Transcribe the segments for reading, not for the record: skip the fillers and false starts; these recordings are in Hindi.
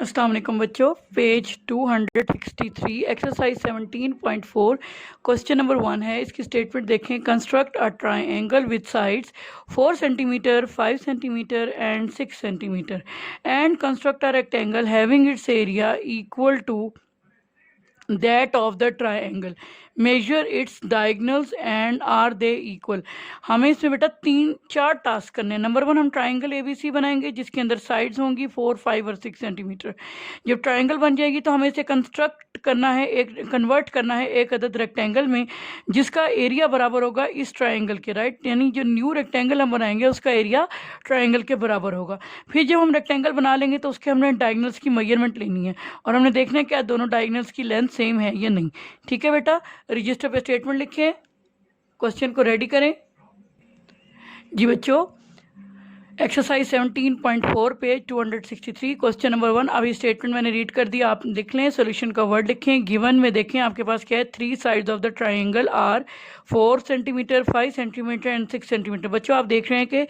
अस्सलाम वालेकुम बच्चों, पेज 263 एक्सरसाइज 17.4 क्वेश्चन नंबर 1 है। इसकी स्टेटमेंट देखें। Construct a triangle with sides 4 centimetre, 5 centimetre and 6 centimetre and construct a rectangle having its area equal to that of the triangle, measure its diagonals and are they equal. हमें इसमें बेटा 3-4 टास्क करने हैं। नंबर 1, हम ट्राइंगल एबीसी बनाएंगे जिसके अंदर साइड्स होंगी 4, 5 और 6 सेंटीमीटर। जब ट्राइंगल बन जाएगी तो हमें इसे कंस्ट्रक्ट करना है, कन्वर्ट करना है एक अदद रेक्टेंगल में जिसका एरिया बराबर होगा इस ट्राइंगल के, राइट। यानी जो न्यू रेक्टेंगल हम बनाएंगे उसका एरिया ट्राइंगल के बराबर होगा। फिर जब हम रेक्टेंगल बना लेंगे तो उसके हमने डायगनल्स की मेजरमेंट लेनी है और हमने देखना है क्या दोनों डायगनल्स की लेंथ सेम है या नहीं। ठीक है बेटा, रजिस्टर पे स्टेटमेंट लिखें, क्वेश्चन को रेडी करें। जी बच्चों, एक्सरसाइज 17.4 पेज 263 क्वेश्चन नंबर 1। अभी स्टेटमेंट मैंने रीड कर दिया, आप लिख लें। सॉल्यूशन का वर्ड लिखें। गिवन में देखें आपके पास क्या है। 3 sides of the triangle are 4 centimetre, 5 centimetre and 6 centimetre. बच्चों आप देख रहे हैं कि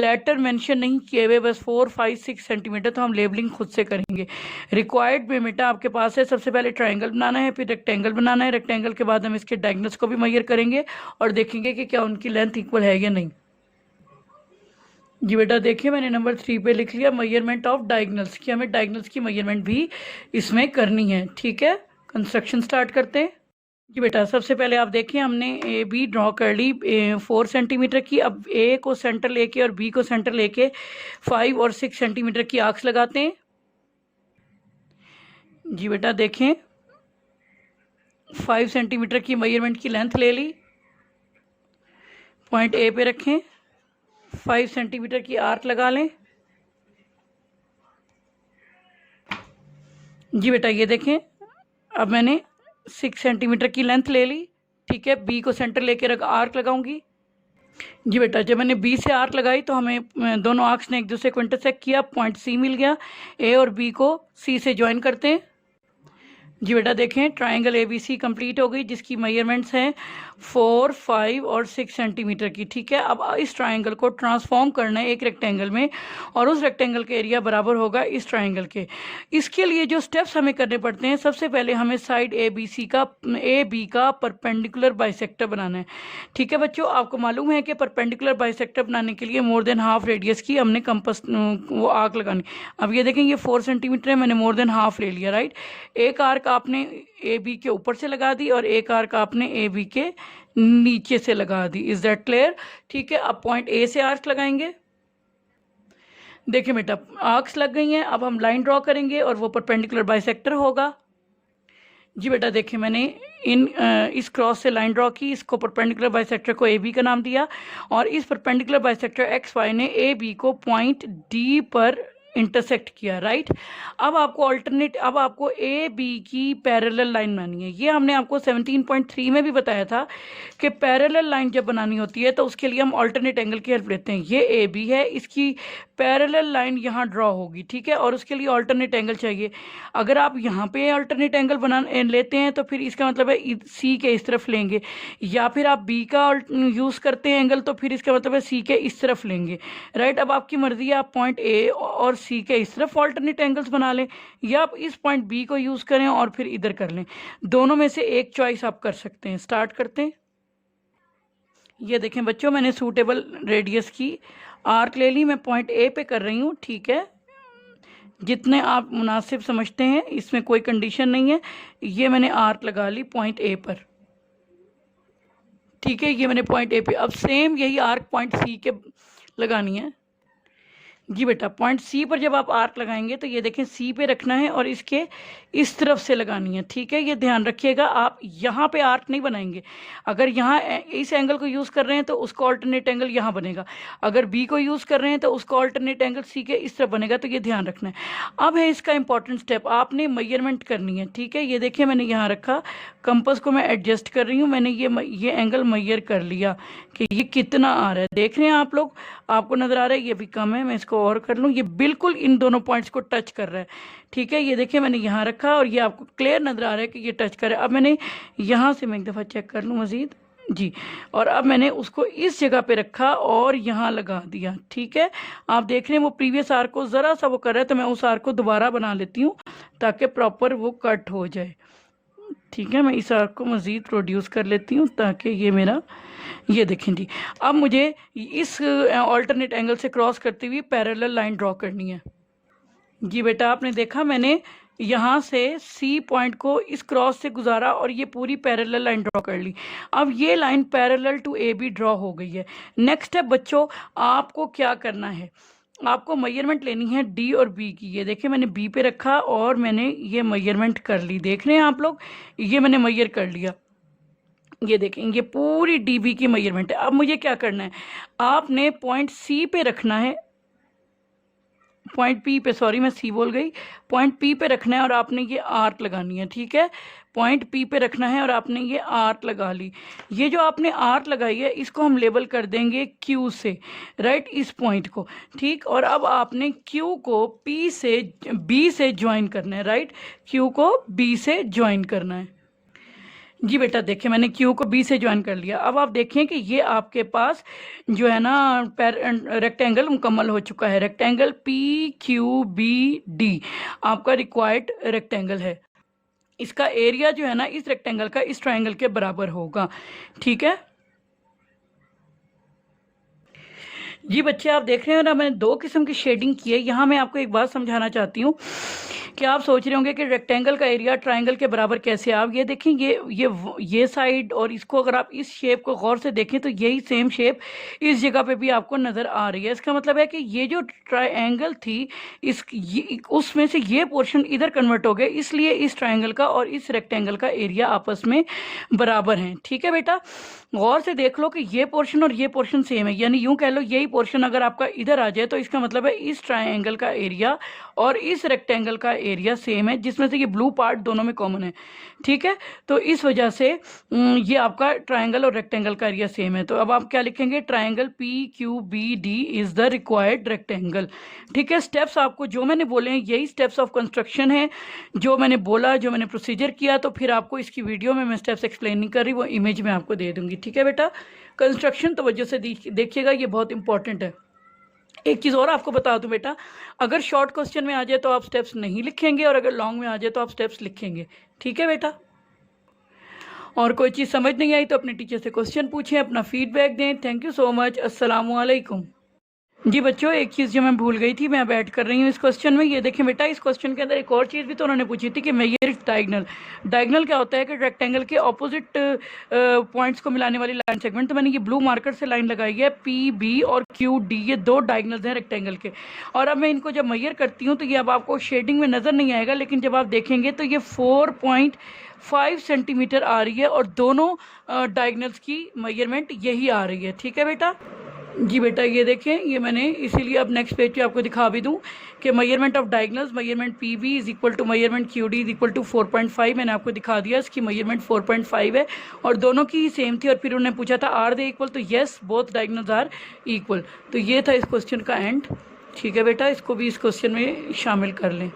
लेटर मेंशन नहीं किए हुए, बस 4, 5, 6 सेंटीमीटर, तो हम लेबलिंग खुद से करेंगे। रिक्वायर्ड में बेटा आपके पास है, सबसे पहले ट्राइंगल बनाना है, फिर रेक्टेंगल बनाना है। रेक्टेंगल के बाद हम इसके डायगनल्स को भी मेजर करेंगे और देखेंगे कि क्या उनकी लेंथ इक्वल है या नहीं। जी बेटा देखिए, मैंने नंबर 3 पे लिख लिया मेजरमेंट ऑफ डायगनल्स की। हमें डायगनल्स की मेजरमेंट भी इसमें करनी है। ठीक है, कंस्ट्रक्शन स्टार्ट करते हैं। जी बेटा, सबसे पहले आप देखिए हमने ए बी ड्रॉ कर ली 4 सेंटीमीटर की। अब ए को सेंटर लेके और बी को सेंटर लेके 5 और 6 सेंटीमीटर की आर्क्स लगाते हैं। जी बेटा देखें, 5 सेंटीमीटर की मेजरमेंट की लेंथ ले ली, पॉइंट ए पे रखें, 5 सेंटीमीटर की आर्क लगा लें। जी बेटा ये देखें, अब मैंने 6 सेंटीमीटर की लेंथ ले ली। ठीक है, बी को सेंटर लेकर आर्क लगाऊंगी। जी बेटा, जब मैंने बी से आर्क लगाई तो हमें दोनों आर्क्स ने एक दूसरे को इंटरसेक्ट किया, पॉइंट सी मिल गया। ए और बी को सी से ज्वाइन करते हैं। जी बेटा देखें, ट्राइंगल एबीसी कंप्लीट हो गई जिसकी मेजरमेंट्स हैं 4, 5 और 6 सेंटीमीटर की। ठीक है, अब इस ट्राइंगल को ट्रांसफॉर्म करना है एक रेक्टेंगल में और उस रेक्टेंगल का एरिया बराबर होगा इस ट्राइंगल के। इसके लिए जो स्टेप्स हमें करने पड़ते हैं, सबसे पहले हमें साइड ए बी का परपेंडिकुलर बाइसेक्टर बनाना है। ठीक है बच्चों, आपको मालूम है कि परपेंडिकुलर बाइसेक्टर बनाने के लिए मोर देन हाफ रेडियस की हमने कंपास वो आर्क लगानी। अब ये देखें, ये 4 सेंटीमीटर है, मैंने मोर देन हाफ ले लिया, राइट। एक आर्क आपने ए बी के ऊपर से लगा दी और एक आर्क आपने ए बी के नीचे से लगा दी। Is that clear? ठीक है, अब पॉइंट ए से आर्क लगाएंगे। देखिए बेटा, आर्क्स लग गई हैं, अब हम लाइन ड्रॉ करेंगे और वो परपेंडिकुलर बाइसेक्टर होगा। जी बेटा देखिए, मैंने इस क्रॉस से लाइन ड्रॉ की, इसको परपेंडिकुलर बाइसेक्टर को ए बी का नाम दिया और इस परपेंडिकुलर बाइसेक्टर एक्स वाई ने ए बी को पॉइंट डी पर इंटरसेक्ट किया, राइट। अब आपको ए बी की पैरेलल लाइन बनानी है। ये हमने आपको 17.3 में भी बताया था कि पैरेलल लाइन जब बनानी होती है तो उसके लिए हम अल्टरनेट एंगल की हेल्प लेते हैं। ये ए बी है, इसकी पैरेलल लाइन यहाँ ड्रॉ होगी। ठीक है, और उसके लिए अल्टरनेट एंगल चाहिए। अगर आप यहाँ पे अल्टरनेट एंगल बना लेते हैं तो फिर इसका मतलब है सी के इस तरफ लेंगे, या फिर आप बी का यूज़ करते हैं एंगल तो फिर इसका मतलब है सी के इस तरफ लेंगे, राइट। अब आपकी मर्जी है, आप पॉइंट ए और सी के इस तरफ अल्टरनेट एंगल्स बना लें या आप इस पॉइंट बी को यूज़ करें और फिर इधर कर लें। दोनों में से एक चॉइस आप कर सकते हैं। स्टार्ट करते हैं। ये देखें बच्चों, मैंने सूटेबल रेडियस की आर्क ले ली, मैं पॉइंट ए पे कर रही हूँ। ठीक है, जितने आप मुनासिब समझते हैं, इसमें कोई कंडीशन नहीं है। ये मैंने आर्क लगा ली पॉइंट ए पर। ठीक है, ये मैंने पॉइंट ए पे, अब सेम यही आर्क पॉइंट सी के लगानी है। जी बेटा, पॉइंट सी पर जब आप आर्क लगाएंगे तो ये देखें सी पे रखना है और इसके इस तरफ से लगानी है। ठीक है, ये ध्यान रखिएगा, आप यहाँ पे आर्क नहीं बनाएंगे। अगर यहाँ इस एंगल को यूज़ कर रहे हैं तो उसका ऑल्टरनेट एंगल यहाँ बनेगा, अगर बी को यूज़ कर रहे हैं तो उसका ऑल्टरनेट एंगल सी के इस तरफ बनेगा। तो ये ध्यान रखना है। अब है इसका इंपॉर्टेंट स्टेप, आपने मेजरमेंट करनी है। ठीक है, ये देखिए मैंने यहाँ रखा, कंपास को मैं एडजस्ट कर रही हूँ, मैंने ये एंगल मेजर कर लिया कि ये कितना आ रहा है। देख रहे हैं आप लोग, आपको नज़र आ रहा है ये भी कम है, मैं इसको और कर लूँ। ये बिल्कुल इन दोनों पॉइंट्स को टच कर रहा है। ठीक है, ये देखिए मैंने यहाँ रखा और ये आपको क्लियर नज़र आ रहा है कि ये टच कर रहा है। अब मैंने यहाँ से, मैं एक दफ़ा चेक कर लूँ मज़ीद, जी। और अब मैंने उसको इस जगह पे रखा और यहाँ लगा दिया। ठीक है, आप देख रहे हैं वो प्रीवियस आर्क को ज़रा सा वो कर रहा है, तो मैं उस आर्क को दोबारा बना लेती हूँ ताकि प्रॉपर वो कट हो जाए। ठीक है, मैं इस आर्क को मज़ीद प्रोड्यूस कर लेती हूँ ताकि ये मेरा, ये देखें जी। अब मुझे इस ऑल्टरनेट एंगल से क्रॉस करती हुई पैरेलल लाइन ड्रॉ करनी है। जी बेटा, आपने देखा मैंने यहाँ से सी पॉइंट को इस क्रॉस से गुजारा और ये पूरी पैरेलल लाइन ड्रॉ कर ली। अब ये line parallel to A B draw हो गई है। नेक्स्ट है बच्चों, आपको क्या करना है, आपको मेजरमेंट लेनी है डी और बी की। ये देखिए मैंने बी पे रखा और मैंने ये मेजरमेंट कर ली। देख रहे हैं आप लोग, ये मैंने मेजर कर लिया। ये देखें, ये पूरी डी बी की मेजरमेंट है। अब मुझे क्या करना है, आपने पॉइंट सी पे रखना है, पॉइंट पी पे, सॉरी मैं सी बोल गई, पॉइंट पी पे रखना है और आपने ये आर्क लगानी है। ठीक है, पॉइंट पी पे रखना है और आपने ये आर्क लगा ली। ये जो आपने आर्क लगाई है इसको हम लेबल कर देंगे क्यू से, राइट, इस पॉइंट को। ठीक, और अब आपने क्यू को पी से बी से ज्वाइन करना है, राइट, क्यू को बी से ज्वाइन करना है। जी बेटा, देखिए मैंने क्यू को बी से ज्वाइन कर लिया। अब आप देखें कि ये आपके पास जो है ना रेक्टेंगल मुकम्मल हो चुका है। Rectangle P Q B D आपका रिक्वायर्ड रेक्टेंगल है। इसका एरिया जो है ना इस रेक्टेंगल का इस ट्रायंगल के बराबर होगा। ठीक है जी बच्चे, आप देख रहे हैं ना मैंने दो किस्म की शेडिंग की है। यहाँ मैं आपको एक बात समझाना चाहती हूँ कि आप सोच रहे होंगे कि रेक्टेंगल का एरिया ट्रायंगल के बराबर कैसे। आप ये देखें, ये साइड और इसको अगर आप इस शेप को गौर से देखें तो यही सेम शेप इस जगह पे भी आपको नज़र आ रही है। इसका मतलब है कि ये जो ट्रायंगल थी उसमें से ये पोर्शन इधर कन्वर्ट हो गया, इसलिए इस ट्रायंगल का और इस रेक्टेंगल का एरिया आपस में बराबर हैं। ठीक है बेटा, गौर से देख लो कि ये पोर्शन और ये पोर्शन सेम है, यानी यूं कह लो यही पोर्शन अगर आपका इधर आ जाए तो इसका मतलब है इस ट्रायंगल का एरिया और इस रेक्टेंगल का एरिया सेम है, जिसमें से ये ब्लू पार्ट दोनों में कॉमन है। ठीक है, तो इस वजह से ये आपका ट्रायंगल और रेक्टेंगल का एरिया सेम है। तो अब आप क्या लिखेंगे, triangle P Q B D is the required rectangle. ठीक है, स्टेप्स आपको जो मैंने बोले हैं यही स्टेप्स ऑफ कंस्ट्रक्शन है, जो मैंने बोला, जो मैंने प्रोसीजर किया। तो फिर आपको इसकी वीडियो में मैं स्टेप्स एक्सप्लेन नहीं कर रही, वो इमेज में आपको दे दूंगी। ठीक है बेटा, कंस्ट्रक्शन तवज्जो से देखिएगा, ये बहुत इंपॉर्टेंट है। एक चीज़ और आपको बता दूं बेटा, अगर शॉर्ट क्वेश्चन में आ जाए तो आप स्टेप्स नहीं लिखेंगे और अगर लॉन्ग में आ जाए तो आप स्टेप्स लिखेंगे। ठीक है बेटा, और कोई चीज़ समझ नहीं आई तो अपने टीचर से क्वेश्चन पूछें, अपना फीडबैक दें। Thank you so much. अस्सलाम वालेकुम। जी बच्चों, एक चीज़ जो मैं भूल गई थी, मैं अब ऐड कर रही हूँ इस क्वेश्चन में। ये देखें बेटा, इस क्वेश्चन के अंदर एक और चीज़ भी तो उन्होंने पूछी थी कि मेजर डायगोनल। डायगोनल क्या होता है कि रेक्टेंगल के ऑपोजिट पॉइंट्स को मिलाने वाली लाइन सेगमेंट। तो मैंने ये ब्लू मार्कर से लाइन लगाई है, पी बी और क्यू डी, ये दो डायगोनल्स हैं रेक्टेंगल के। और अब मैं इनको जब मेजर करती हूँ तो ये अब आपको शेडिंग में नज़र नहीं आएगा, लेकिन जब आप देखेंगे तो ये 4.5 सेंटीमीटर आ रही है और दोनों डायगोनल्स की मेजरमेंट यही आ रही है। ठीक है बेटा, जी बेटा, ये देखें, ये मैंने इसीलिए अब नेक्स्ट पेज पे आपको दिखा भी दूं कि measurement of diagonals, measurement P B is equal to measurement Q D is equal to 4.5। मैंने आपको दिखा दिया, इसकी मेजरमेंट 4.5 है और दोनों की ही सेम थी। और फिर उन्होंने पूछा था आर दे इक्वल, तो yes both diagonals are equal. तो ये था इस क्वेश्चन का एंड। ठीक है बेटा, इसको भी इस क्वेश्चन में शामिल कर लें।